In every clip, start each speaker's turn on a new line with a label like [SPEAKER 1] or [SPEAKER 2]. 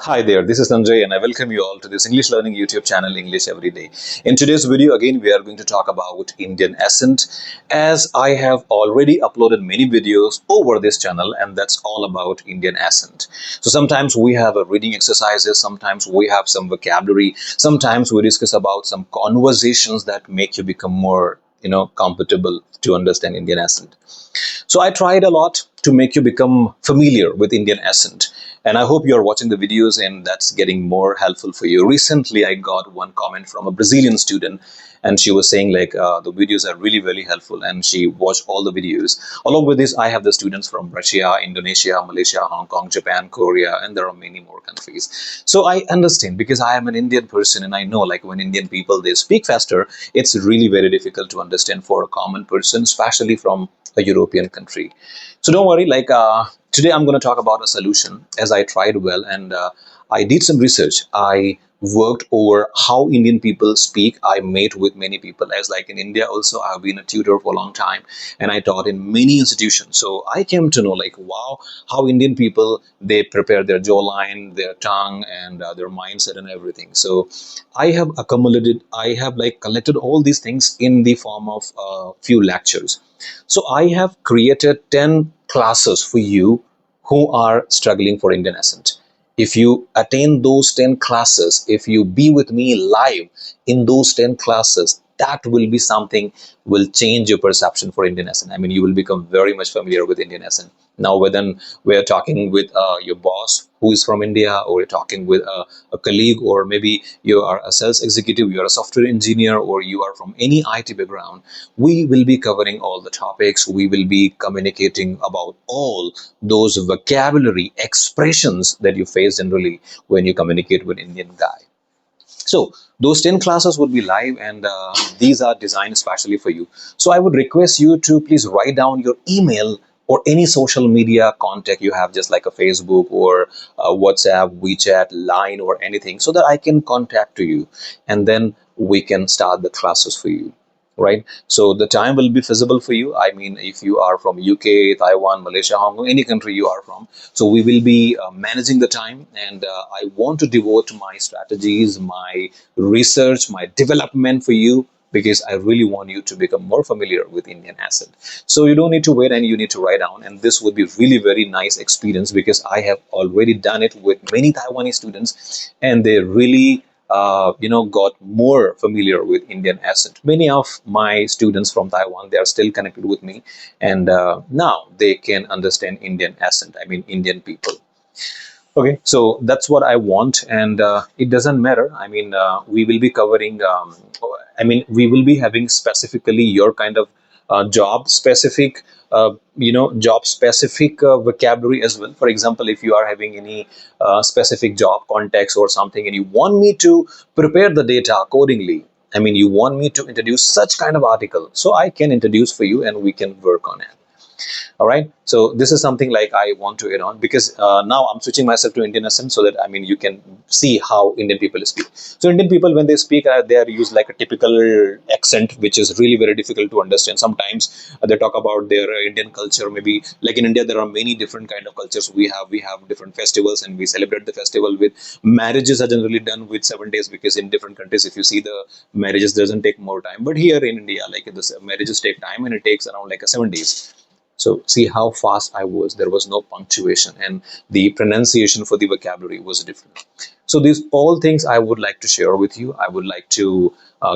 [SPEAKER 1] Hi there, this is Sanjay and I welcome you all to this English learning YouTube channel, English Every Day. In today's video, again, we are going to talk about Indian accent, as I have already uploaded many videos over this channel, and that's all about Indian accent. So sometimes we have a reading exercises, sometimes we have some vocabulary, sometimes we discuss about some conversations that make you become more comfortable to understand Indian accent. So I tried a lot to make you become familiar with Indian accent. And I hope you're watching the videos and that's getting more helpful for you. Recently, I got one comment from a Brazilian student, and she was saying like the videos are really, really helpful, and she watched all the videos. Along with this, I have the students from Russia, Indonesia, Malaysia, Hong Kong, Japan, Korea, and there are many more countries. So I understand, because I am an Indian person and I know like when Indian people, they speak faster, it's really very difficult to understand for a common person, especially from a European country. So don't worry, like today I'm going to talk about a solution, as I tried well, and I did some research. I worked over how Indian people speak. I met with many people, as like in India also I've been a tutor for a long time and I taught in many institutions. So I came to know like, wow, how Indian people, they prepare their jawline, their tongue, and their mindset and everything. So I have accumulated, I have like collected all these things in the form of a few lectures. So I have created 10 classes for you who are struggling for Indian accent. If you attain those 10 classes, if you be with me live in those 10 classes, that will be something will change your perception for Indian accent. I mean, you will become very much familiar with Indian accent. Now, whether we're talking with your boss who is from India, or you're talking with a colleague, or maybe you are a sales executive, you're a software engineer, or you are from any IT background, we will be covering all the topics. We will be communicating about all those vocabulary expressions that you face generally when you communicate with Indian guy. So those 10 classes would be live, and these are designed especially for you. So I would request you to please write down your email or any social media contact you have, just like a Facebook or WhatsApp, WeChat, Line, or anything, so that I can contact to you, and then we can start the classes for you. Right, so the time will be feasible for you. I mean, if you are from UK, Taiwan, Malaysia, Hong Kong, any country you are from, so we will be managing the time, and I want to devote my strategies, my research, my development for you, because I really want you to become more familiar with Indian accent. So you don't need to wait, and you need to write down, and this would be really very nice experience, because I have already done it with many Taiwanese students, and they really got more familiar with Indian accent. Many of my students from Taiwan, they are still connected with me, and now they can understand Indian accent. I mean, Indian people. Okay, so that's what I want, and it doesn't matter. I mean, we will be covering. We will be having specifically your kind of job specific, job specific vocabulary as well. For example, if you are having any specific job context or something, and you want me to prepare the data accordingly. I mean, you want me to introduce such kind of article, so I can introduce for you, and we can work on it. All right, so this is something like I want to add on, because now I'm switching myself to Indian accent, so that I mean you can see how Indian people speak. So Indian people, when they speak, they are used like a typical accent, which is really very difficult to understand. Sometimes they talk about their Indian culture. Maybe like in India, there are many different kind of cultures. We have different festivals, and we celebrate the festival with marriages are generally done with 7 days, because in different countries, if you see, the marriages doesn't take more time. But here in India, like the marriages take time, and it takes around like 7 days. So see how fast I was. There was no punctuation, and the pronunciation for the vocabulary was different. So these all things I would like to share with you. I would like to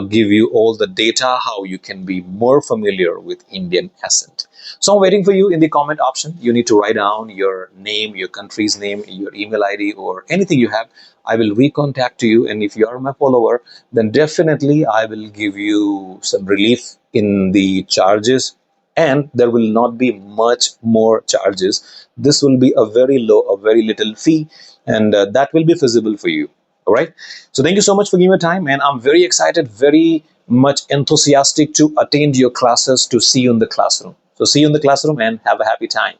[SPEAKER 1] give you all the data, how you can be more familiar with Indian accent. So I'm waiting for you in the comment option. You need to write down your name, your country's name, your email ID, or anything you have. I will recontact you, and if you are my follower, then definitely I will give you some relief in the charges, and there will not be much more charges. This will be a very low, a very little fee, and that will be feasible for you. All right, so thank you so much for giving your time, and I'm very excited, very much enthusiastic to attend your classes, to see you in the classroom. So see you in the classroom, and have a happy time.